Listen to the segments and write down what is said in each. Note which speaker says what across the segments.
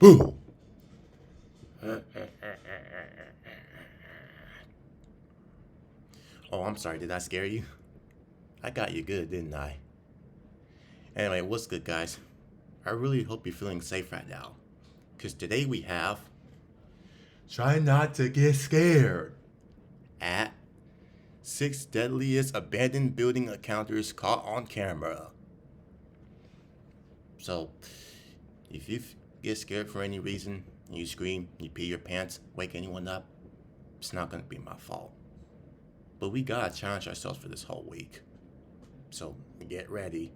Speaker 1: Boo! Oh, I'm sorry. Did I scare you? I got you good, didn't I? Anyway, what's good, guys? I really hope you're feeling safe right now. Because today we have... Try not to get scared. At 6 deadliest abandoned building encounters caught on camera. So, if you get scared for any reason, you scream, you pee your pants, wake anyone up, it's not going to be my fault. But we gotta challenge ourselves for this whole week. So, get ready.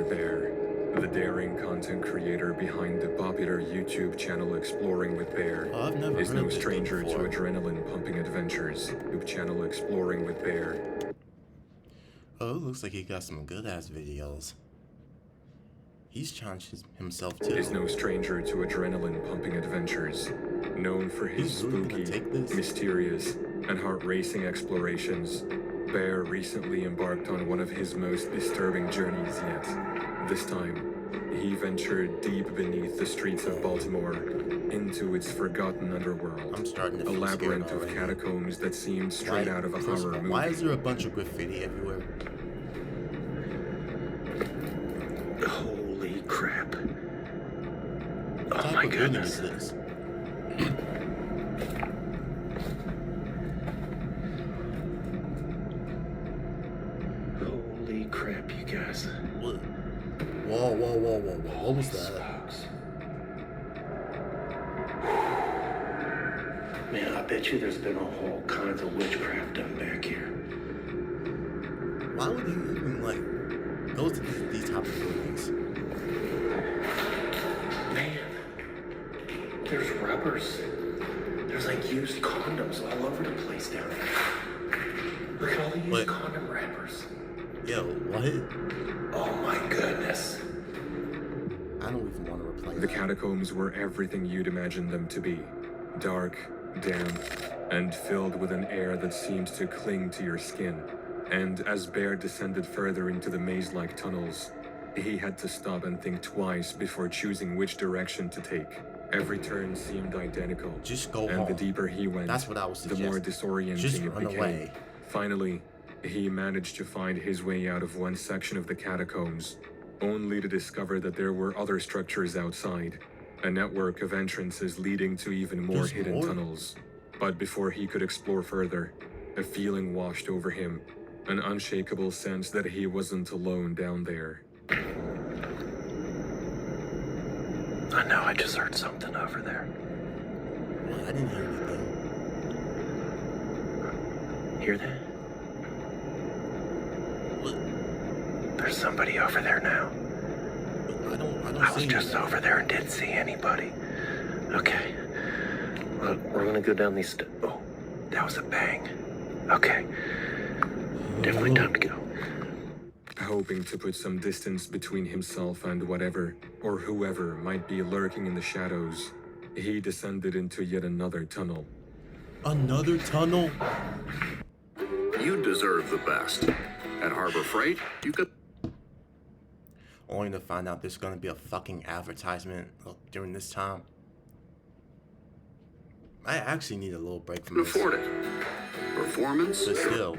Speaker 2: Bear, the daring content creator behind the popular YouTube channel Exploring with Bear, is no stranger to adrenaline-pumping adventures. YouTube channel Exploring with Bear.
Speaker 1: Oh, it looks like he got some good-ass videos. He's challenged himself too.
Speaker 2: Is no stranger to adrenaline-pumping adventures. Known for his spooky, mysterious, and heart-racing explorations, Bear recently embarked on one of his most disturbing journeys yet. This time, he ventured deep beneath the streets of Baltimore into its forgotten underworld.
Speaker 1: I'm starting to feel
Speaker 2: a labyrinth of catacombs that seemed straight out of a horror movie.
Speaker 1: Why is there a bunch of graffiti everywhere?
Speaker 3: Holy crap.
Speaker 1: What
Speaker 3: Oh my
Speaker 1: type of building is
Speaker 3: goodness.
Speaker 1: this?
Speaker 3: Holy crap, you guys.
Speaker 1: What? Whoa. What was that?
Speaker 3: Smokes. Man, I bet you there's been all kinds of witchcraft done back here.
Speaker 1: Why would you even, go to these type of buildings?
Speaker 3: Man, there's rubbers. There's used condoms all over the place down there. Look at all the used condom wrappers.
Speaker 1: Yo, what?
Speaker 3: Oh my goodness.
Speaker 1: I don't even want to replay
Speaker 2: The
Speaker 1: that.
Speaker 2: catacombs were everything you'd imagine them to be. Dark, damp, and filled with an air that seemed to cling to your skin. And as Bear descended further into the maze-like tunnels, he had to stop and think twice before choosing which direction to take. Every turn seemed identical.
Speaker 1: Just go
Speaker 2: and
Speaker 1: home.
Speaker 2: the deeper he went,
Speaker 1: That's what I was
Speaker 2: the
Speaker 1: suggesting.
Speaker 2: more disorienting
Speaker 1: Just
Speaker 2: it
Speaker 1: run
Speaker 2: became.
Speaker 1: away.
Speaker 2: Finally, he managed to find his way out of one section of the catacombs, only to discover that there were other structures outside, a network of entrances leading to even more hidden tunnels. But before he could explore further, a feeling washed over him, an unshakable sense that he wasn't alone down there.
Speaker 3: I know, I just heard something over there.
Speaker 1: What? I didn't hear anything.
Speaker 3: Hear that?
Speaker 1: What?
Speaker 3: There's somebody over there now.
Speaker 1: I don't
Speaker 3: I
Speaker 1: see
Speaker 3: was just
Speaker 1: anything.
Speaker 3: over there and didn't see anybody. Okay. Look, we're gonna go down these oh, that was a bang. Okay. Definitely time to go.
Speaker 2: Hoping to put some distance between himself and whatever, or whoever, might be lurking in the shadows, he descended into yet another tunnel.
Speaker 1: Another tunnel?
Speaker 4: You deserve the best. At Harbor Freight, you could...
Speaker 1: Only to find out there's gonna be a fucking advertisement during this time. I actually need a little break from this.
Speaker 4: afford it. Performance?
Speaker 1: But still,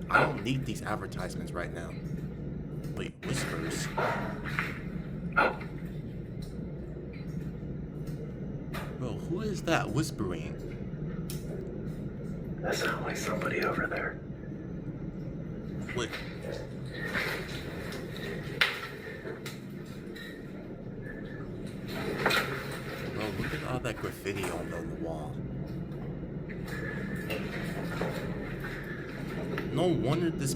Speaker 1: I don't need these advertisements right now. Wait, whispers. Bro, who is that whispering?
Speaker 3: That sounds like somebody over there.
Speaker 1: Wait. Bro, look at all that graffiti on the wall. No wonder this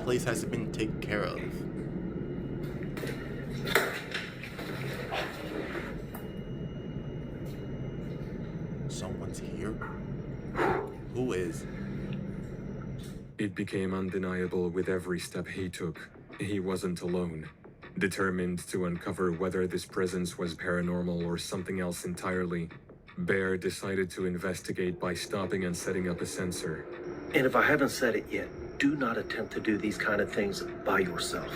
Speaker 1: place hasn't been taken care of. Someone's here? Who is?
Speaker 2: It became undeniable with every step he took. He wasn't alone. Determined to uncover whether this presence was paranormal or something else entirely, Bear decided to investigate by stopping and setting up a sensor.
Speaker 3: And if I haven't said it yet, do not attempt to do these kind of things by yourself.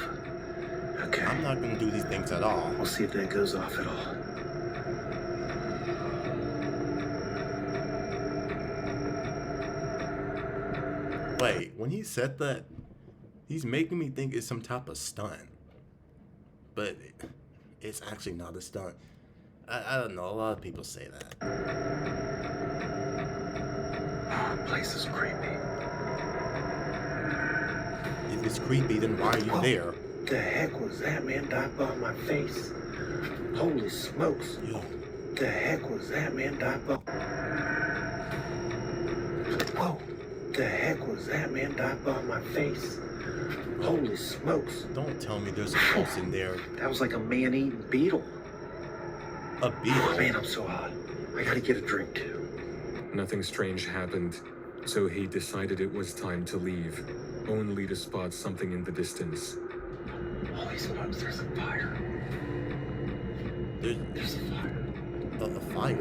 Speaker 3: Okay.
Speaker 1: I'm not gonna do these things at all.
Speaker 3: We'll see if that goes off at all.
Speaker 1: Wait, when he said that, he's making me think it's some type of stunt. But it's actually not a stunt. I don't know, a lot of people say that.
Speaker 3: The place is creepy.
Speaker 1: If it's creepy, then why are you there?
Speaker 3: The heck was that, man? Dive bomb my face. Holy smokes.
Speaker 1: Yo,
Speaker 3: The heck was that, man? Dive bomb. Whoa. The heck was that, man? Dive bomb my face. Holy smokes.
Speaker 1: don't tell me there's a ghost in there.
Speaker 3: That was like a man-eating beetle.
Speaker 1: A
Speaker 3: Oh,
Speaker 1: beetle.
Speaker 3: man, I'm so hot. I gotta get a drink, too.
Speaker 2: Nothing strange happened, so he decided it was time to leave, only to spot something in the distance.
Speaker 3: Holy smokes, there's a fire. There's a fire.
Speaker 1: The fire.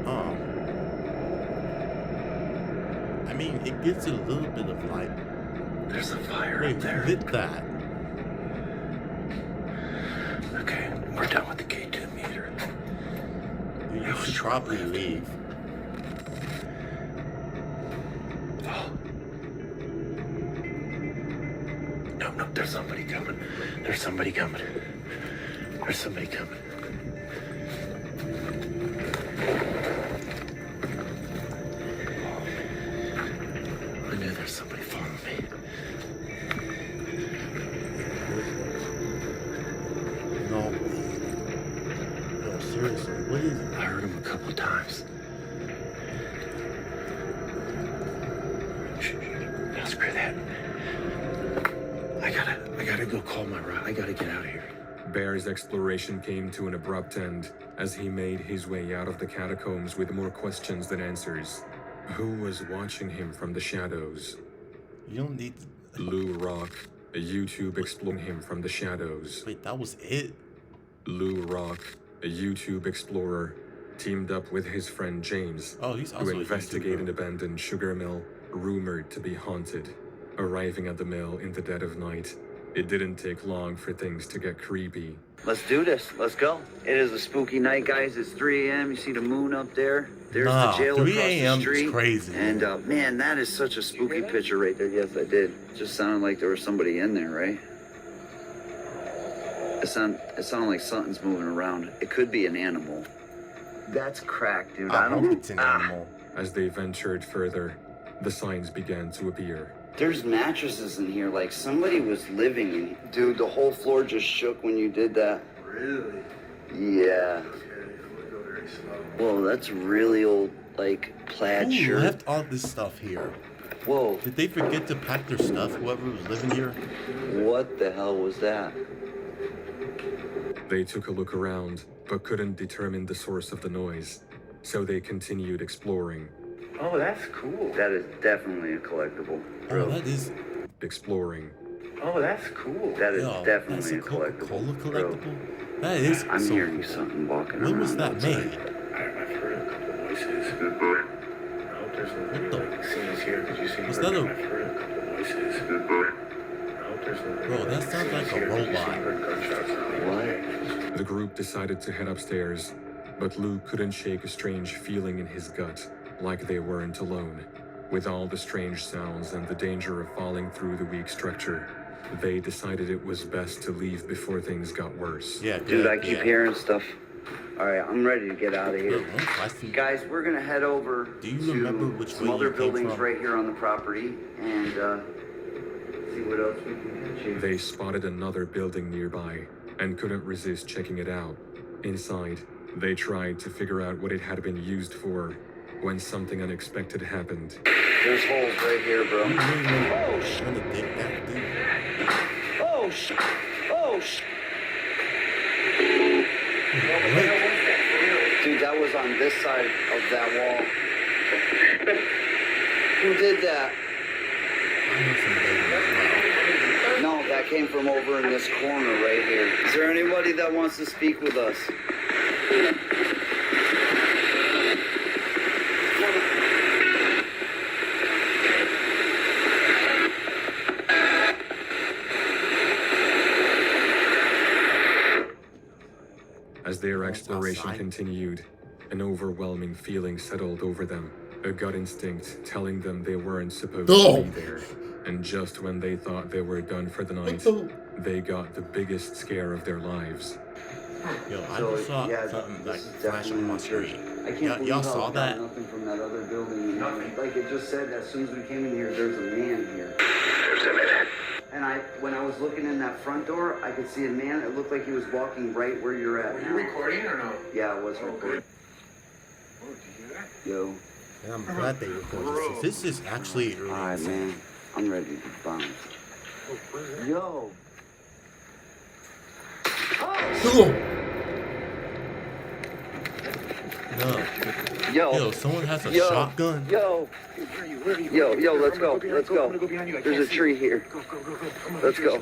Speaker 1: Oh. I mean, it gives it a little bit of light.
Speaker 3: There's a fire
Speaker 1: Wait,
Speaker 3: up there.
Speaker 1: hit that.
Speaker 3: Okay, we're done with the K2 meter.
Speaker 1: Dude, you should probably leave.
Speaker 3: Oh. No, there's somebody coming. There's somebody coming. There's somebody coming. I knew there's somebody following me.
Speaker 1: No. No, seriously, what is it?
Speaker 3: I heard him a couple of times. Shh. Now screw that. I gotta go call my ride. I gotta get out of here.
Speaker 2: Bear's exploration came to an abrupt end as he made his way out of the catacombs with more questions than answers. Who was watching him from the shadows?
Speaker 1: You don't need to...
Speaker 2: Lou Rock, a YouTube exploring him from the shadows.
Speaker 1: Wait, that was it?
Speaker 2: Lou Rock, a YouTube explorer, teamed up with his friend James
Speaker 1: Oh, he's also
Speaker 2: to
Speaker 1: a
Speaker 2: investigate an
Speaker 1: YouTuber.
Speaker 2: abandoned sugar mill rumored to be haunted. Arriving at the mill in the dead of night, it didn't take long for things to get creepy.
Speaker 5: Let's do this. Let's go. It is a spooky night, guys. It's 3 a.m. You see the moon up there? There's
Speaker 1: Nah,
Speaker 5: the jail
Speaker 1: 3
Speaker 5: across
Speaker 1: a.m.
Speaker 5: the street.
Speaker 1: is crazy.
Speaker 5: And man, that is such a spooky picture right there. Yes, I did. Just sounded like there was somebody in there, right? It sounded like something's moving around. It could be an animal. That's crack, dude.
Speaker 1: I
Speaker 5: I
Speaker 1: hope
Speaker 5: don't.
Speaker 1: it's an animal.
Speaker 2: As they ventured further, the signs began to appear.
Speaker 5: There's mattresses in here, like somebody was living in here. Dude, the whole floor just shook when you did that.
Speaker 3: Really?
Speaker 5: Yeah.
Speaker 3: Okay, I'm gonna go very slow.
Speaker 5: Whoa, that's really old, like, plaid
Speaker 1: Who
Speaker 5: shirt.
Speaker 1: left all this stuff here?
Speaker 5: Whoa,
Speaker 1: Did they forget to pack their stuff, whoever was living here?
Speaker 5: what the hell was that?
Speaker 2: They took a look around, but couldn't determine the source of the noise, so they continued exploring.
Speaker 3: Oh, that's cool.
Speaker 5: That is definitely a collectible.
Speaker 1: Oh, that is...
Speaker 2: Exploring.
Speaker 3: Oh, that's cool.
Speaker 5: That is
Speaker 1: Yo, that's
Speaker 5: definitely
Speaker 1: a
Speaker 5: a collectible.
Speaker 1: Coca-Cola
Speaker 5: Bro,
Speaker 1: collectible? That is
Speaker 5: I'm
Speaker 1: so
Speaker 5: hearing
Speaker 1: cool.
Speaker 5: something walking
Speaker 1: When
Speaker 5: around.
Speaker 1: was that
Speaker 5: outside.
Speaker 1: made?
Speaker 3: I've heard a couple voices. I hope there's no
Speaker 1: What the-
Speaker 3: like scenes here. Could you see?
Speaker 1: Was
Speaker 3: her?
Speaker 1: that a-
Speaker 3: I've heard a couple voices. I hope there's no
Speaker 1: Bro, that sounds
Speaker 3: scenes
Speaker 1: like a
Speaker 3: here. Could you see
Speaker 1: robot.
Speaker 3: her gunshots?
Speaker 5: What?
Speaker 2: The group decided to head upstairs, but Lou couldn't shake a strange feeling in his gut, like they weren't alone. With all the strange sounds and the danger of falling through the weak structure, they decided it was best to leave before things got worse.
Speaker 1: Yeah,
Speaker 5: Dude,
Speaker 1: good,
Speaker 5: I keep
Speaker 1: yeah.
Speaker 5: hearing stuff. All right, I'm ready to get out of here.
Speaker 1: Look, I see-
Speaker 5: Guys, we're gonna head over
Speaker 1: Do you
Speaker 5: to
Speaker 1: remember which
Speaker 5: some
Speaker 1: way
Speaker 5: other
Speaker 1: you came
Speaker 5: buildings
Speaker 1: from?
Speaker 5: right here on the property and see what else we can get you.
Speaker 2: They spotted another building nearby and couldn't resist checking it out. Inside, they tried to figure out what it had been used for when something unexpected happened.
Speaker 5: There's holes right here, bro.
Speaker 1: You really
Speaker 5: Oh, sh!
Speaker 1: want to dig that, dude?
Speaker 5: Oh, sh! Oh, sh!
Speaker 1: What?
Speaker 5: Dude, that was on this side of that wall. Who did that?
Speaker 1: I know some digging as well.
Speaker 5: No, that came from over in this corner right here. Is there anybody that wants to speak with us?
Speaker 2: As their
Speaker 1: Oh,
Speaker 2: exploration
Speaker 1: outside?
Speaker 2: continued, an overwhelming feeling settled over them, a gut instinct telling them they weren't supposed to be there. And just when they thought they were done for the night, they got the biggest scare of their lives.
Speaker 1: Yo, I
Speaker 5: So,
Speaker 1: just saw
Speaker 5: yeah,
Speaker 1: something like
Speaker 5: this is
Speaker 1: flash on my
Speaker 5: definitely the church.
Speaker 1: screen.
Speaker 5: I can't
Speaker 1: Y'all
Speaker 5: believe how
Speaker 1: saw
Speaker 5: we
Speaker 1: that?
Speaker 5: got nothing from that other building. Nothing. Like it just said, as soon as we came in here, there's a man here.
Speaker 3: There's a minute.
Speaker 5: And when I was looking in that front door, I could see a man. It looked like he was walking right where you're at.
Speaker 6: Were you recording or no?
Speaker 5: Yeah, it was recording.
Speaker 6: Oh, did you hear that?
Speaker 5: Yo.
Speaker 1: And I'm glad they recorded this. This is actually really
Speaker 5: Alright,
Speaker 1: insane.
Speaker 5: man. I'm ready to bounce. Yo.
Speaker 1: No.
Speaker 5: Yo.
Speaker 1: Yo, someone has a
Speaker 5: Yo.
Speaker 1: shotgun.
Speaker 5: Yo.
Speaker 6: Where are you?
Speaker 5: Yo, let's go. Let's go.
Speaker 6: I'm gonna go behind you. I
Speaker 5: There's
Speaker 6: can't
Speaker 5: a
Speaker 6: see
Speaker 5: tree
Speaker 6: you.
Speaker 5: here.
Speaker 6: Go. Come on,
Speaker 5: Let's go.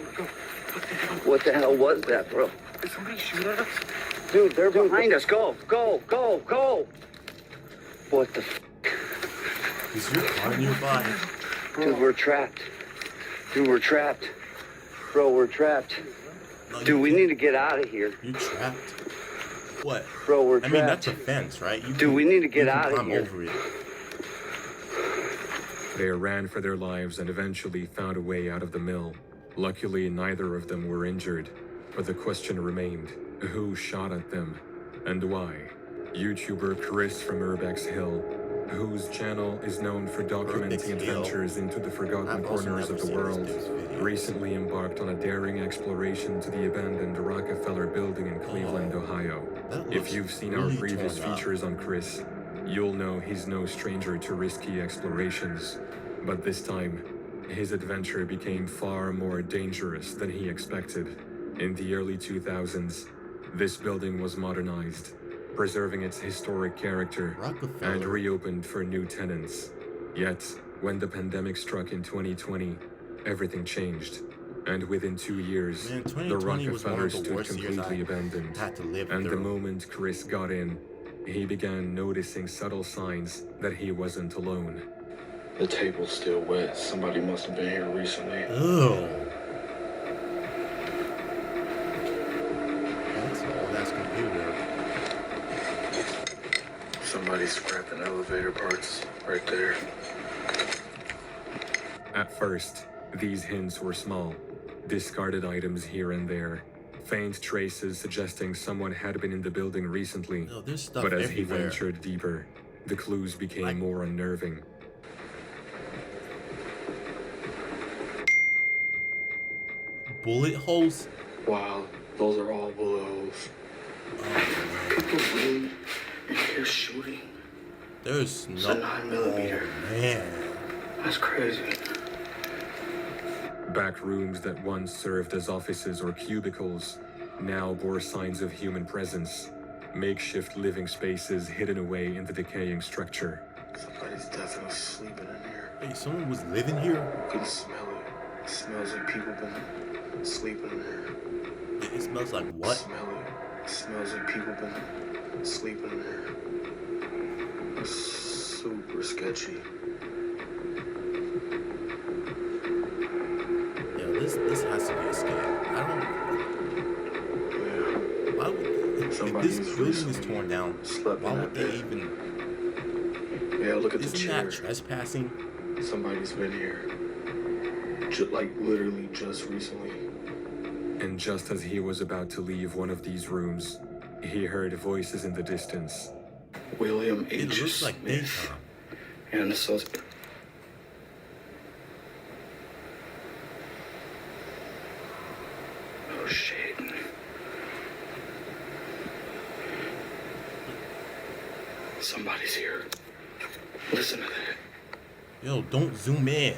Speaker 5: What the hell was that, bro?
Speaker 6: Did somebody shoot at us?
Speaker 5: Dude, they're behind us. Go. What the
Speaker 1: Is your car nearby?
Speaker 5: Dude, we're trapped. Bro, we're trapped.
Speaker 1: No,
Speaker 5: Dude, we need to get out of here.
Speaker 1: You trapped? What?
Speaker 5: Bro, we're
Speaker 1: I
Speaker 5: trapped.
Speaker 1: mean, that's a fence, right?
Speaker 5: Dude, we need to get
Speaker 1: you can
Speaker 5: out of
Speaker 1: climb
Speaker 5: here.
Speaker 1: over it.
Speaker 2: They ran for their lives and eventually found a way out of the mill. Luckily, neither of them were injured, but the question remained, who shot at them, and why? YouTuber Chris from Urbex Hill, whose channel is known for documenting
Speaker 1: Urbex Hill.
Speaker 2: adventures into the forgotten
Speaker 1: I've also
Speaker 2: corners
Speaker 1: never
Speaker 2: of the
Speaker 1: seen
Speaker 2: world,
Speaker 1: this dude's videos.
Speaker 2: recently embarked on a daring exploration to the abandoned Rockefeller building in Cleveland, Ohio.
Speaker 1: That
Speaker 2: If
Speaker 1: looks
Speaker 2: you've seen
Speaker 1: really
Speaker 2: our previous
Speaker 1: torn up.
Speaker 2: features on Chris, you'll know he's no stranger to risky explorations. But this time, his adventure became far more dangerous than he expected. In the early 2000s, this building was modernized, preserving its historic character, and
Speaker 1: Rockefeller.
Speaker 2: reopened for new tenants. Yet, when the pandemic struck in 2020, everything changed. And within 2 years,
Speaker 1: Man,
Speaker 2: the
Speaker 1: 2020 was one
Speaker 2: Rockefeller
Speaker 1: of the
Speaker 2: stood
Speaker 1: worst years
Speaker 2: completely
Speaker 1: I
Speaker 2: abandoned.
Speaker 1: had to live
Speaker 2: And the
Speaker 1: through.
Speaker 2: moment Chris got in, he began noticing subtle signs that he wasn't alone.
Speaker 7: The table's still wet. Somebody must have been here recently.
Speaker 1: Ugh. That's all. That's computer.
Speaker 7: Somebody scrapping elevator parts right there.
Speaker 2: At first, these hints were small, discarded items here and there, faint traces suggesting someone had been in the building recently.
Speaker 1: Yo, there's stuff
Speaker 2: But as he
Speaker 1: everywhere.
Speaker 2: ventured deeper, the clues became
Speaker 1: Like-
Speaker 2: more unnerving.
Speaker 1: Bullet holes?
Speaker 7: Wow, those are all bullet holes. People really in here shooting.
Speaker 1: There's
Speaker 7: It's
Speaker 1: no.
Speaker 7: a 9mm.
Speaker 1: Oh, man.
Speaker 7: That's crazy.
Speaker 2: Back rooms that once served as offices or cubicles now bore signs of human presence, makeshift living spaces hidden away in the decaying structure.
Speaker 7: Somebody's definitely sleeping in here.
Speaker 1: Wait, someone was living here?
Speaker 7: You can smell it. It smells like people been sleeping in here.
Speaker 1: It smells like what?
Speaker 7: Smell it. It smells like people been sleeping in here. It's super sketchy.
Speaker 1: Yo, this has to be a scam. I don't.
Speaker 7: Yeah.
Speaker 1: Why would if
Speaker 7: Somebody
Speaker 1: this
Speaker 7: who's
Speaker 1: building is
Speaker 7: recently
Speaker 1: torn down?
Speaker 7: slept
Speaker 1: Why
Speaker 7: in
Speaker 1: would
Speaker 7: that
Speaker 1: they
Speaker 7: bed.
Speaker 1: even?
Speaker 7: Yeah, look at the
Speaker 1: Isn't
Speaker 7: chair.
Speaker 1: that trespassing?
Speaker 7: Somebody's been here. Like literally just recently.
Speaker 2: And just as he was about to leave one of these rooms, he heard voices in the distance.
Speaker 7: William
Speaker 1: It
Speaker 7: H.
Speaker 1: looks like
Speaker 7: Smith.
Speaker 1: daytime.
Speaker 7: And the suspect. Oh shit. Somebody's here. Listen to that.
Speaker 1: Yo, don't zoom in.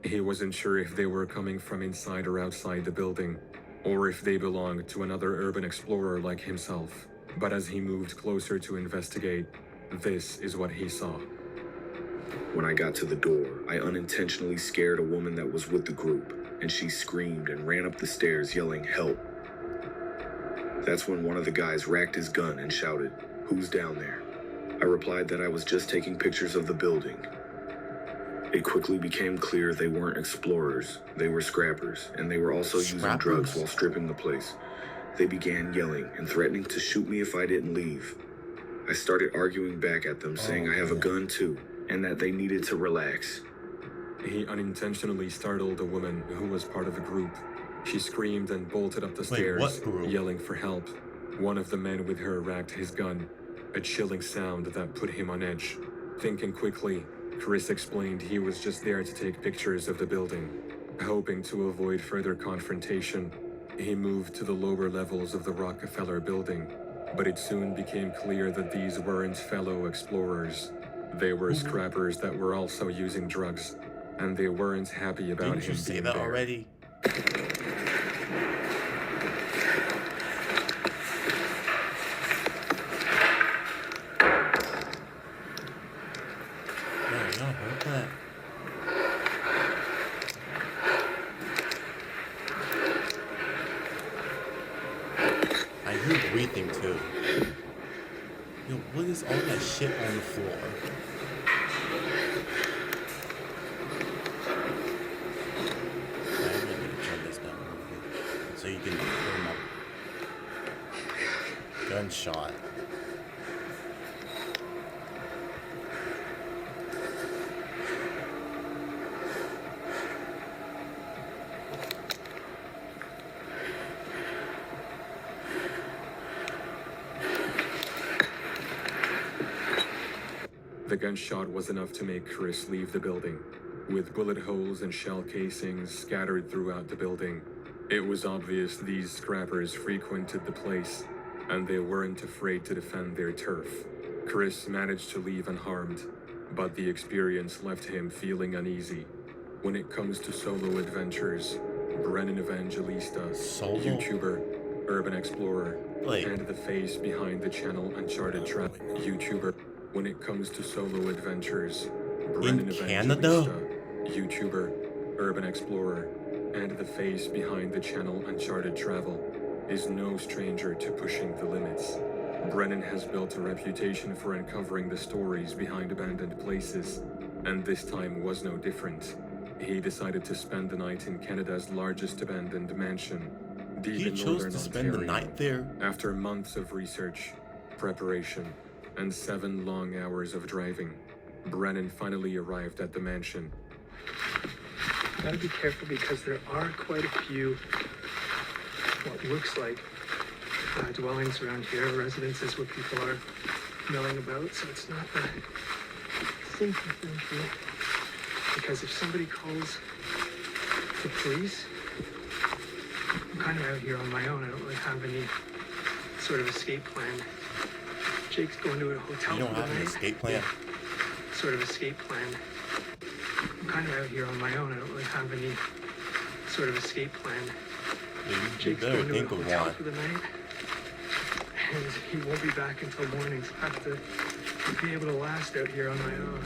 Speaker 2: He wasn't sure if they were coming from inside or outside the building, or if they belonged to another urban explorer like himself. But as he moved closer to investigate, this is what he saw.
Speaker 8: When I got to the door, I unintentionally scared a woman that was with the group, and she screamed and ran up the stairs yelling, "Help!" That's when one of the guys racked his gun and shouted, "Who's down there?" I replied that I was just taking pictures of the building. It quickly became clear they weren't explorers, they were scrappers, and they were also using drugs
Speaker 1: Scrappers?
Speaker 8: while stripping the place. They began yelling and threatening to shoot me if I didn't leave. I started arguing back at them, saying I have a gun too, and that they needed to relax.
Speaker 2: He unintentionally startled a woman who was part of the group. She screamed and bolted up the
Speaker 1: Wait,
Speaker 2: stairs,
Speaker 1: what group?
Speaker 2: yelling for help. One of the men with her racked his gun, a chilling sound that put him on edge. Thinking quickly, Chris explained he was just there to take pictures of the building. Hoping to avoid further confrontation, he moved to the lower levels of the Rockefeller building, but it soon became clear that these weren't fellow explorers. They were scrappers that were also using drugs, and they weren't happy about
Speaker 1: Didn't
Speaker 2: him
Speaker 1: you say
Speaker 2: being
Speaker 1: that
Speaker 2: there.
Speaker 1: already? Yeah, y'all heard that? I hear breathing too. Yo, what is all that shit on the floor? I'm gonna turn this down a little bit so you can hear my gunshot.
Speaker 2: The gunshot was enough to make Chris leave the building, with bullet holes and shell casings scattered throughout the building. It was obvious these scrappers frequented the place, and they weren't afraid to defend their turf. Chris managed to leave unharmed, but the experience left him feeling uneasy. When it comes to solo adventures, Brennan Evangelista,
Speaker 1: Solo?
Speaker 2: YouTuber, urban explorer,
Speaker 1: Like-
Speaker 2: and the face behind the channel Uncharted Travel YouTuber. When it comes to solo adventures, Brennan
Speaker 1: Canada?
Speaker 2: Evangelista, YouTuber, urban explorer, and the face behind the channel Uncharted Travel, is no stranger to pushing the limits. Brennan has built a reputation for uncovering the stories behind abandoned places, and this time was no different. He decided to spend the night in Canada's largest abandoned mansion, deep
Speaker 1: He
Speaker 2: in
Speaker 1: chose
Speaker 2: northern
Speaker 1: to spend the
Speaker 2: Ontario.
Speaker 1: night there?
Speaker 2: After months of research, preparation, and 7 long hours of driving, Brennan finally arrived at the mansion.
Speaker 7: Gotta be careful because there are quite a few, what looks like dwellings around here, residences where people are milling about, so it's not the safest thing to do. Because if somebody calls the police, I'm kind of out here on my own. I don't really have any sort of escape plan. Jake's going to a hotel
Speaker 1: You don't
Speaker 7: for the
Speaker 1: have an
Speaker 7: night.
Speaker 1: escape plan?
Speaker 7: Sort of escape plan. I'm kind of out here on my own. I don't really have any sort of escape plan.
Speaker 1: You
Speaker 7: Jake's
Speaker 1: better
Speaker 7: going to a
Speaker 1: think of
Speaker 7: hotel
Speaker 1: one.
Speaker 7: for the night, and he won't be back until morning. So I have to be able to last out here on my own.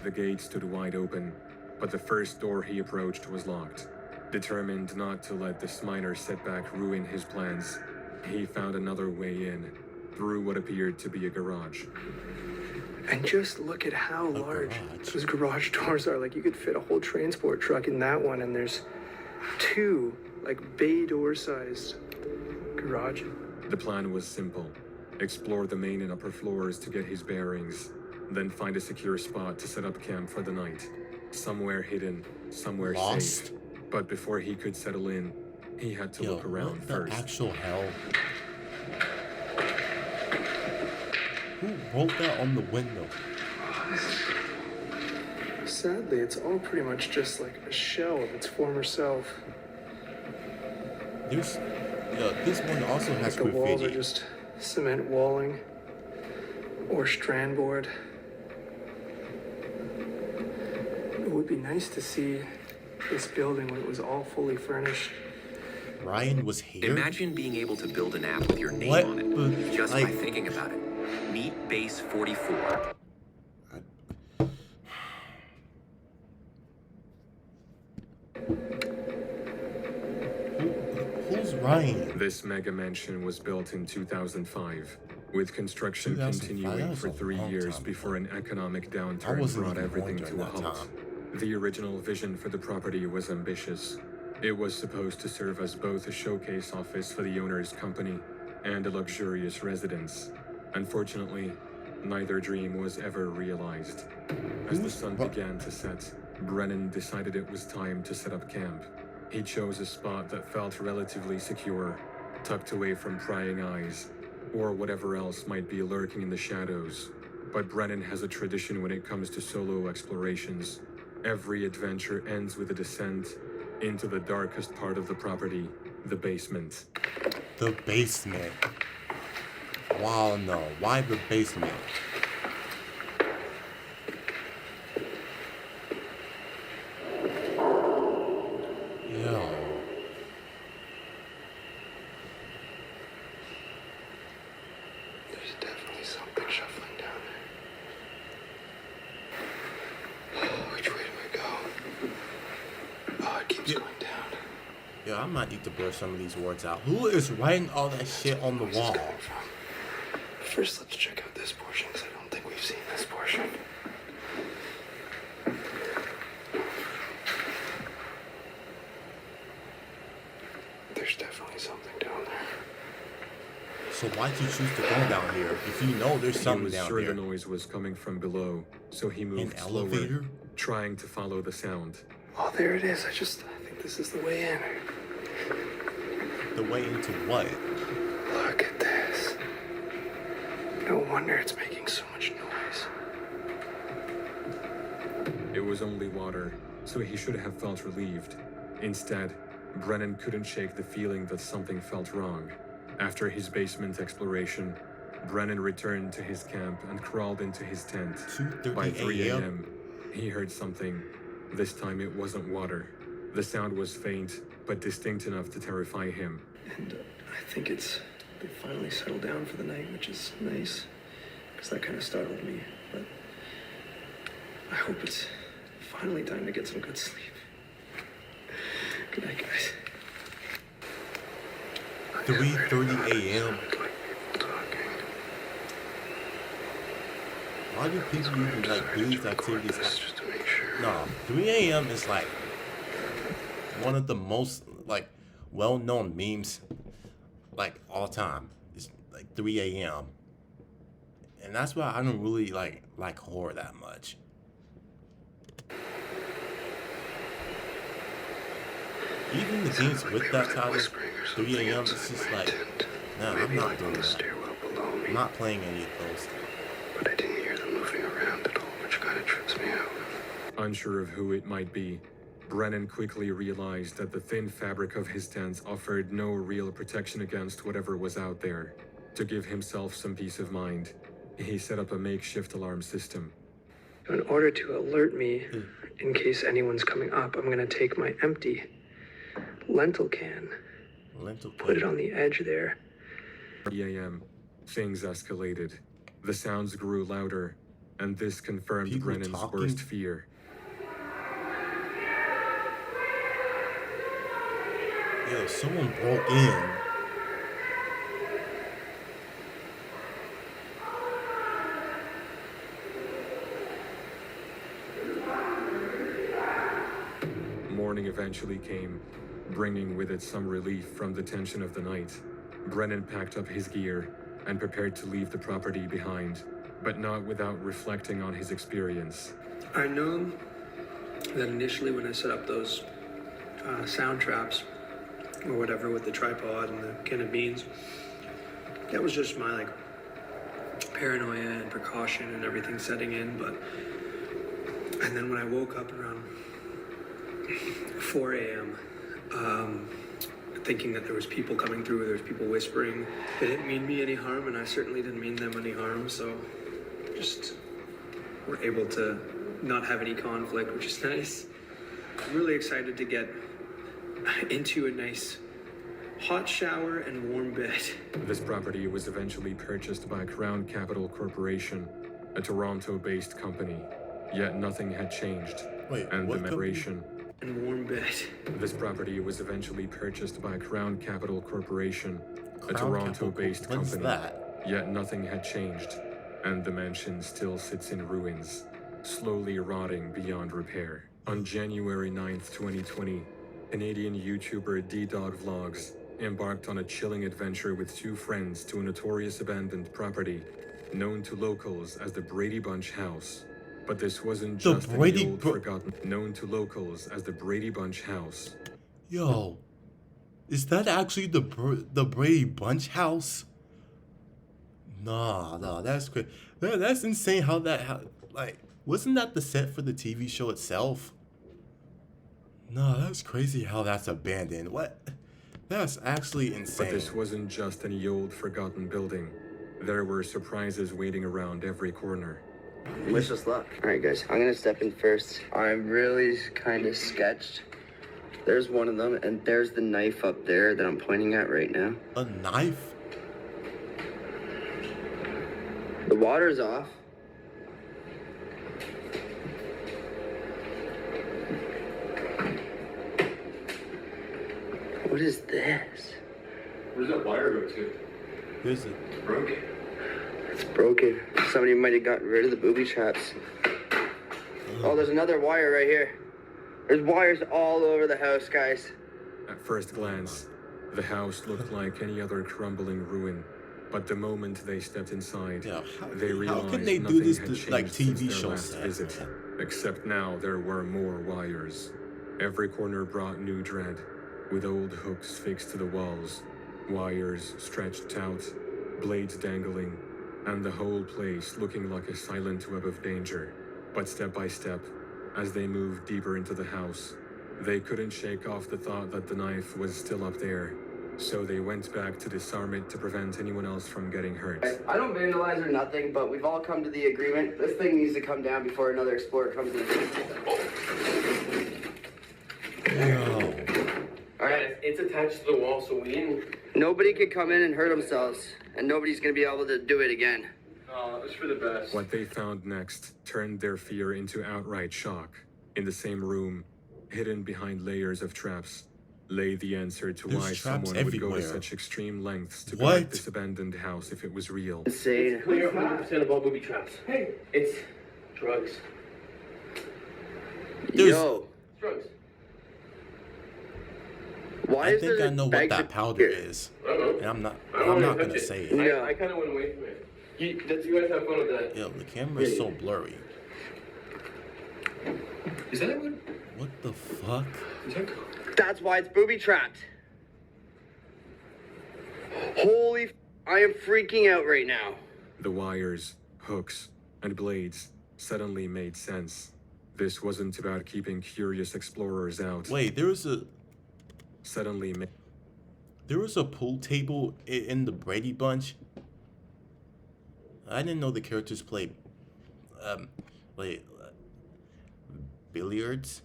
Speaker 2: The gate stood wide open, but the first door he approached was locked. Determined not to let this minor setback ruin his plans, he found another way in, through what appeared to be a garage.
Speaker 7: And just look at how
Speaker 1: A
Speaker 7: large
Speaker 1: garage.
Speaker 7: those garage doors are. Like, you could fit a whole transport truck in that one, and there's 2 like bay door sized garages.
Speaker 2: The plan was simple. Explore the main and upper floors to get his bearings, then find a secure spot to set up camp for the night. Somewhere hidden, somewhere
Speaker 1: Lost?
Speaker 2: safe. But before he could settle in, he had to
Speaker 1: Yo,
Speaker 2: look around
Speaker 1: what the
Speaker 2: first.
Speaker 1: actual hell? Who wrote that on the window?
Speaker 7: Sadly, it's all pretty much just like a shell of its former self.
Speaker 1: There's, this one also has
Speaker 7: The walls are
Speaker 1: graffiti.
Speaker 7: just cement walling or strand board. It would be nice to see this building when it was all fully furnished.
Speaker 1: Ryan was here?
Speaker 9: Imagine being able to build an app with your name
Speaker 1: What?
Speaker 9: on it,
Speaker 1: But,
Speaker 9: just by
Speaker 1: like-
Speaker 9: thinking about it. Meet Base 44.
Speaker 1: Who's Ryan?
Speaker 2: This mega mansion was built in 2005. with construction
Speaker 1: 2005,
Speaker 2: continuing
Speaker 1: that was
Speaker 2: for
Speaker 1: a
Speaker 2: 3
Speaker 1: long
Speaker 2: years
Speaker 1: time
Speaker 2: before
Speaker 1: ago.
Speaker 2: an economic
Speaker 1: I
Speaker 2: downturn
Speaker 1: wasn't
Speaker 2: brought
Speaker 1: even
Speaker 2: everything
Speaker 1: born
Speaker 2: to a
Speaker 1: during that
Speaker 2: halt.
Speaker 1: time.
Speaker 2: The original vision for the property was ambitious. It was supposed to serve as both a showcase office for the owner's company and a luxurious residence. Unfortunately, neither dream was ever realized. As the sun began to set, Brennan decided it was time to set up camp. He chose a spot that felt relatively secure, tucked away from prying eyes, or whatever else might be lurking in the shadows. But Brennan has a tradition when it comes to solo explorations. Every adventure ends with a descent into the darkest part of the property, the basement.
Speaker 1: The basement. Wow, no. Why the basement? Yo.
Speaker 3: There's definitely something shuffling down there. Oh, which way do I go? Oh, it keeps going down.
Speaker 1: Yo, I might need to blur some of these words out. Who is writing all that shit on the
Speaker 3: Where's this
Speaker 1: wall?
Speaker 3: coming from? First, let's check out this portion, because I don't think we've seen this portion. There's definitely something down there.
Speaker 1: So why'd you choose to go down here if you know there's
Speaker 2: He
Speaker 1: something
Speaker 2: was
Speaker 1: down
Speaker 2: sure
Speaker 1: there?
Speaker 2: the noise was coming from below, so he
Speaker 1: An
Speaker 2: moved slower,
Speaker 1: elevator?
Speaker 2: trying to follow the sound.
Speaker 3: Oh, there it is. I think this is the way in.
Speaker 1: The way into what?
Speaker 3: Look at this. No wonder it's making so much noise.
Speaker 2: It was only water, so he should have felt relieved. Instead, Brennan couldn't shake the feeling that something felt wrong. After his basement exploration, Brennan returned to his camp and crawled into his tent.
Speaker 1: 2:30
Speaker 2: By 3
Speaker 1: a.m.?
Speaker 2: a.m., he heard something. This time it wasn't water. The sound was faint, but distinct enough to terrify him.
Speaker 7: And I think they finally settled down for the night, which is nice, because that kind of startled me. But I hope it's finally time to get some good sleep. Good night, guys.
Speaker 1: 3:30 a.m. Why do people even like do these activities?
Speaker 3: Just to make sure.
Speaker 1: No, 3 a.m. is like one of the most like well-known memes like all time. It's like 3 a.m. And that's why I don't really like horror that much. Even the games with that title, 3 a.m. It's just like, no, I'm not doing that.
Speaker 3: Stairwell below me.
Speaker 1: I'm not playing any of those.
Speaker 3: But I didn't hear them moving around at all, which kind of trips me out.
Speaker 2: Unsure of who it might be, Brennan quickly realized that the thin fabric of his tent offered no real protection against whatever was out there. To give himself some peace of mind, he set up a makeshift alarm system.
Speaker 7: In order to alert me, in case anyone's coming up, I'm going to take my empty lentil can,
Speaker 1: Lentil
Speaker 7: put it
Speaker 1: cake.
Speaker 7: on the edge there.
Speaker 2: 3 a.m., things escalated. The sounds grew louder, and this confirmed
Speaker 1: People
Speaker 2: Brennan's
Speaker 1: talking?
Speaker 2: worst fear.
Speaker 1: Yo, someone broke in.
Speaker 2: Morning eventually came, bringing with it some relief from the tension of the night. Brennan packed up his gear and prepared to leave the property behind, but not without reflecting on his experience.
Speaker 7: I know that initially when I set up those sound traps or whatever with the tripod and the can of beans, that was just my paranoia and precaution and everything setting in. And then when I woke up around 4 a.m., thinking that there was people coming through, there was people whispering. They didn't mean me any harm, and I certainly didn't mean them any harm, so just were able to not have any conflict, which is nice. I'm really excited to get into a nice hot shower and warm bed.
Speaker 2: This property was eventually purchased by Crown Capital Corporation, a Toronto-based company. Yet nothing had changed,
Speaker 1: Wait,
Speaker 2: and
Speaker 1: what
Speaker 2: the
Speaker 1: company?
Speaker 2: migration.
Speaker 7: And warm bed.
Speaker 2: This property was eventually purchased by Crown Capital Corporation, a
Speaker 1: Crown
Speaker 2: Toronto-based
Speaker 1: Capital- what is
Speaker 2: company.
Speaker 1: that?
Speaker 2: Yet nothing had changed, and the mansion still sits in ruins, slowly rotting beyond repair. On January 9th, 2020, Canadian YouTuber D-Dog Vlogs embarked on a chilling adventure with two friends to a notorious abandoned property known to locals as the Brady Bunch House. But this wasn't
Speaker 1: The
Speaker 2: just
Speaker 1: Brady
Speaker 2: any old forgotten, known to locals as the Brady Bunch House.
Speaker 1: Yo, is that actually the Brady Bunch house? Nah, that's crazy. That's insane. Like, wasn't that the set for the TV show itself? No, that's crazy how that's abandoned. What? That's actually insane.
Speaker 2: But this wasn't just any old forgotten building. There were surprises waiting around every corner.
Speaker 5: Wish us luck. All right, guys, I'm gonna step in first. I'm really kind of sketched. There's one of them, and there's the knife up there that I'm pointing at right now.
Speaker 1: A knife?
Speaker 5: The water's off. What is this?
Speaker 2: Where's that wire go to?
Speaker 1: Is it?
Speaker 2: Broken.
Speaker 5: It's broken. Somebody might have gotten rid of the booby traps. Oh, there's another wire right here. There's wires all over the house, guys.
Speaker 2: At first glance, the house looked like any other crumbling ruin. But the moment they stepped inside,
Speaker 1: Yeah,
Speaker 2: they realized
Speaker 1: how can they do
Speaker 2: nothing
Speaker 1: this
Speaker 2: had
Speaker 1: to,
Speaker 2: changed
Speaker 1: like,
Speaker 2: since
Speaker 1: TV
Speaker 2: their
Speaker 1: show
Speaker 2: last
Speaker 1: sets?
Speaker 2: visit. Except now there were more wires. Every corner brought new dread, with old hooks fixed to the walls, wires stretched out, blades dangling, and the whole place looking like a silent web of danger. But step by step, as they moved deeper into the house, they couldn't shake off the thought that the knife was still up there. So they went back to disarm it to prevent anyone else from getting hurt.
Speaker 5: I don't vandalize or nothing, but we've all come to the agreement. This thing needs to come down before another explorer comes in.
Speaker 1: Yo.
Speaker 5: All right.
Speaker 6: It's attached to the wall, so we didn't.
Speaker 5: Nobody can come in and hurt themselves, and nobody's gonna be able to do it again.
Speaker 6: No, it's for the best.
Speaker 2: What they found next turned their fear into outright shock. In the same room, hidden behind layers of traps, lay the answer to
Speaker 1: There's
Speaker 2: why
Speaker 1: traps
Speaker 2: someone would go
Speaker 1: everywhere.
Speaker 2: to such extreme lengths to
Speaker 1: What?
Speaker 2: guard this abandoned house if it was real.
Speaker 5: Insane.
Speaker 6: Clear 100% of all booby traps. Hey, it's drugs.
Speaker 1: There's-
Speaker 5: Yo,
Speaker 6: Drugs.
Speaker 5: why
Speaker 1: I
Speaker 5: is
Speaker 1: think
Speaker 5: there
Speaker 1: I know what
Speaker 5: bags
Speaker 1: that
Speaker 5: of
Speaker 1: powder
Speaker 5: here?
Speaker 1: is.
Speaker 6: I don't know.
Speaker 1: And I'm not
Speaker 6: I don't wanna
Speaker 1: gonna
Speaker 6: touch it.
Speaker 1: say it.
Speaker 5: Yeah.
Speaker 6: I kind of went away from it. You guys have fun with that.
Speaker 1: Yo, the camera is so blurry.
Speaker 6: Is that what?
Speaker 1: What the fuck?
Speaker 6: Is that?
Speaker 5: That's why it's booby trapped. Holy I am freaking out right now.
Speaker 2: The wires, hooks, and blades suddenly made sense. This wasn't about keeping curious explorers out.
Speaker 1: Wait, there was a
Speaker 2: Suddenly
Speaker 1: pool table in the Brady Bunch. I didn't know the characters played billiards.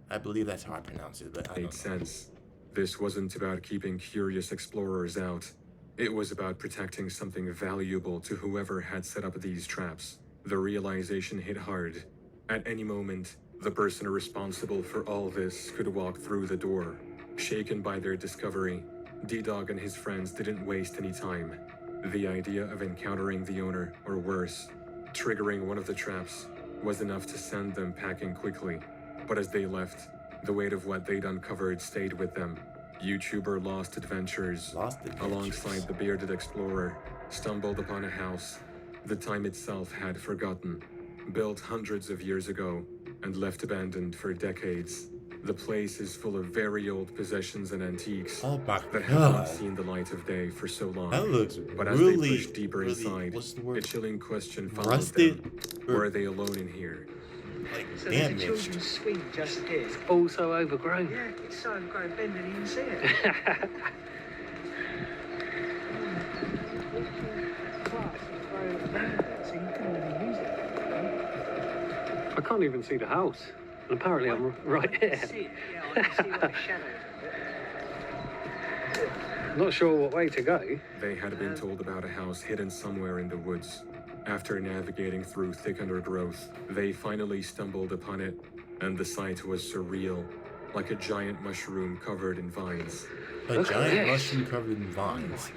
Speaker 1: I believe that's how I pronounce it, but I
Speaker 2: made
Speaker 1: don't know.
Speaker 2: sense. This wasn't about keeping curious explorers out. It was about protecting something valuable to whoever had set up these traps. The realization hit hard. At any moment, the person responsible for all this could walk through the door. Shaken by their discovery, D-Dog and his friends didn't waste any time. The idea of encountering the owner, or worse, triggering one of the traps, was enough to send them packing quickly. But as they left, the weight of what they'd uncovered stayed with them. YouTuber Lost Adventures, alongside the bearded explorer, stumbled upon a house the time itself had forgotten, built hundreds of years ago and left abandoned for decades. The place is full of very old possessions and antiques
Speaker 1: Oh my
Speaker 2: that have not
Speaker 1: god.
Speaker 2: seen the light of day for so long.
Speaker 1: That looks
Speaker 2: But as they
Speaker 1: really,
Speaker 2: pushed deeper
Speaker 1: really,
Speaker 2: inside,
Speaker 1: what's the
Speaker 2: a
Speaker 1: word?
Speaker 2: chilling question followed
Speaker 1: Rusted?
Speaker 2: them. Were they alone in here?
Speaker 1: Like
Speaker 7: So there's a
Speaker 1: damaged.
Speaker 7: children's swing just here.
Speaker 10: It's also overgrown.
Speaker 7: Yeah, it's so overgrown, Ben didn't even see it. So you couldn't even use it.
Speaker 10: I can't even see the house. And apparently I'm right here.
Speaker 7: See it, yeah, I can see like the shadow.
Speaker 10: Not sure what way to go.
Speaker 2: They had been told about a house hidden somewhere in the woods. After navigating through thick undergrowth, they finally stumbled upon it, and the sight was surreal, like a giant mushroom covered in vines.
Speaker 1: A giant mushroom covered in vines.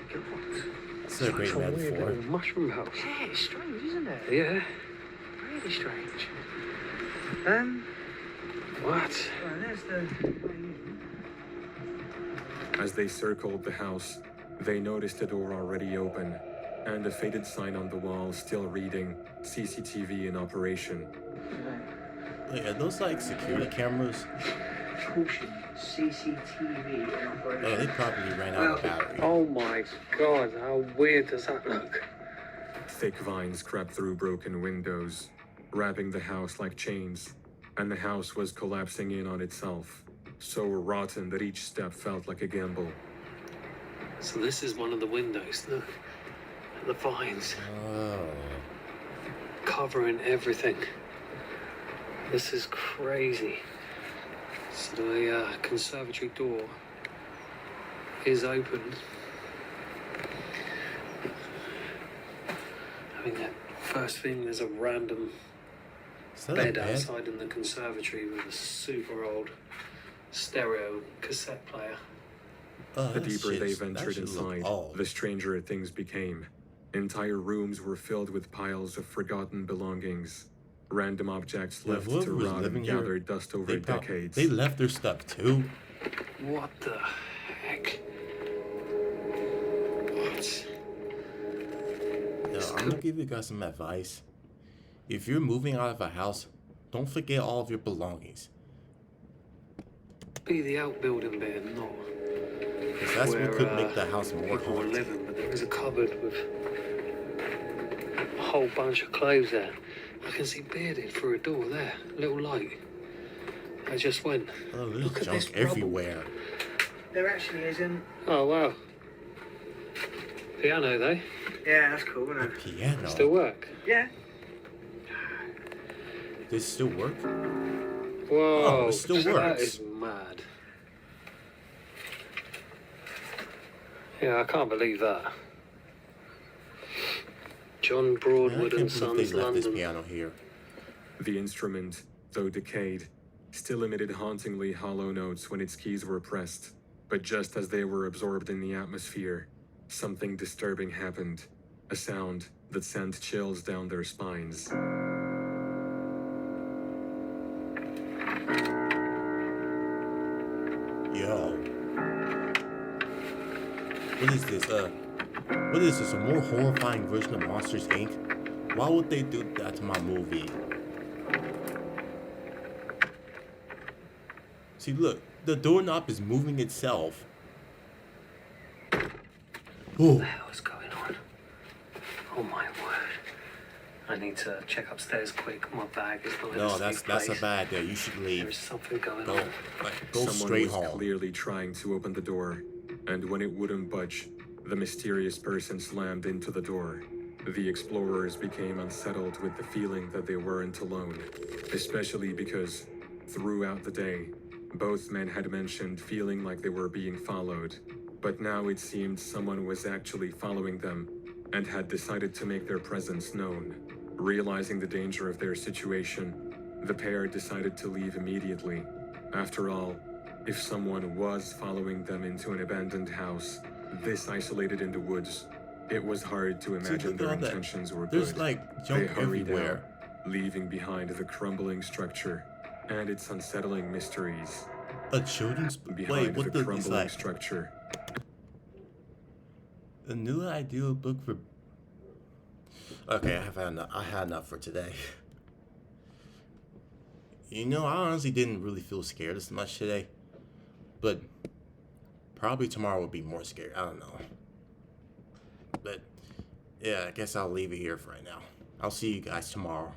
Speaker 1: It's a great
Speaker 10: Some weird
Speaker 1: metaphor.
Speaker 10: little mushroom house.
Speaker 7: Yeah, it's strange, isn't it?
Speaker 10: Yeah.
Speaker 7: Really strange.
Speaker 10: What?
Speaker 7: Well, there's the...
Speaker 2: As they circled the house, they noticed the door already open, and a faded sign on the wall still reading CCTV in operation.
Speaker 1: Wait, are those like security cameras?
Speaker 7: Caution, CCTV in operation.
Speaker 1: Oh, they probably ran out of battery.
Speaker 10: Oh my god, how weird does that look?
Speaker 2: Thick vines crept through broken windows, wrapping the house like chains, and the house was collapsing in on itself, so rotten that each step felt like a gamble.
Speaker 10: So this is one of the windows, look. The vines
Speaker 1: Oh.
Speaker 10: covering everything. This is crazy. So the conservatory door is open. I mean, that first thing, there's a random
Speaker 1: Is that a
Speaker 10: bed
Speaker 1: bed?
Speaker 10: outside in the conservatory with a super old stereo cassette player.
Speaker 1: Oh,
Speaker 2: The
Speaker 1: that
Speaker 2: deeper they
Speaker 1: shit's- that
Speaker 2: ventured
Speaker 1: shit look
Speaker 2: inside,
Speaker 1: old.
Speaker 2: the stranger things became. Entire rooms were filled with piles of forgotten belongings. Random objects
Speaker 1: Yeah,
Speaker 2: left
Speaker 1: whoever
Speaker 2: to
Speaker 1: was
Speaker 2: rot and
Speaker 1: living here,
Speaker 2: gathered dust over decades.
Speaker 1: They left their stuff too.
Speaker 10: What the heck? What?
Speaker 1: Yo, I'm gonna give you guys some advice. If you're moving out of a house, don't forget all of your belongings.
Speaker 10: Be the outbuilding bit and not
Speaker 1: Because that's what
Speaker 10: where,
Speaker 1: could make the house more
Speaker 10: people were
Speaker 1: haunted.
Speaker 10: living. But there is a cupboard with a whole bunch of clothes there. I can see bearded through a door there, little light. I just went.
Speaker 1: Oh,
Speaker 10: Look
Speaker 1: there's
Speaker 10: at this
Speaker 1: junk
Speaker 10: rubble.
Speaker 1: everywhere.
Speaker 7: There actually isn't.
Speaker 10: Oh wow. Piano though.
Speaker 7: Yeah, that's cool, isn't
Speaker 1: A
Speaker 7: it?
Speaker 1: piano.
Speaker 10: Still work.
Speaker 7: Yeah.
Speaker 1: Does it still work?
Speaker 10: Whoa.
Speaker 1: it still
Speaker 10: That
Speaker 1: works.
Speaker 10: is mad. Yeah, I can't believe that. John
Speaker 1: I
Speaker 10: Broadwood
Speaker 1: can't
Speaker 10: and
Speaker 1: believe they
Speaker 10: Sons,
Speaker 1: left this
Speaker 10: London.
Speaker 1: piano here.
Speaker 2: The instrument, though decayed, still emitted hauntingly hollow notes when its keys were pressed. But just as they were absorbed in the atmosphere, something disturbing happened. A sound that sent chills down their spines.
Speaker 1: Yo. What is this? What is this? A more horrifying version of Monsters Inc.? Why would they do that to my movie? See, look, the doorknob is moving itself.
Speaker 10: What
Speaker 1: Oh,
Speaker 10: the hell is going on? Oh my word. I need to check upstairs quick. My bag is not in a
Speaker 1: no,
Speaker 10: safe
Speaker 1: that's a
Speaker 10: place.
Speaker 1: bad idea. You should
Speaker 10: There
Speaker 1: leave.
Speaker 10: is something going
Speaker 1: Go,
Speaker 10: on.
Speaker 1: go
Speaker 2: Someone
Speaker 1: straight
Speaker 2: was
Speaker 1: home.
Speaker 2: clearly trying to open the door, and when it wouldn't budge, the mysterious person slammed into the door. The explorers became unsettled with the feeling that they weren't alone, especially because, throughout the day, both men had mentioned feeling like they were being followed. But now it seemed someone was actually following them and had decided to make their presence known. Realizing the danger of their situation, the pair decided to leave immediately. After all, if someone was following them into an abandoned house, this isolated in the woods, it was hard to imagine
Speaker 1: look at
Speaker 2: their
Speaker 1: all that.
Speaker 2: intentions were
Speaker 1: There's
Speaker 2: good.
Speaker 1: like
Speaker 2: They
Speaker 1: junk
Speaker 2: hurried
Speaker 1: everywhere.
Speaker 2: out, leaving behind the crumbling structure and its unsettling mysteries.
Speaker 1: A children's
Speaker 2: Behind
Speaker 1: wait, what
Speaker 2: the
Speaker 1: the it's
Speaker 2: crumbling
Speaker 1: like
Speaker 2: structure,
Speaker 1: a new ideal book for. Okay, I had enough for today. You know, I honestly didn't really feel scared as much today, but probably tomorrow will be more scary. I don't know. But yeah, I guess I'll leave it here for right now. I'll see you guys tomorrow.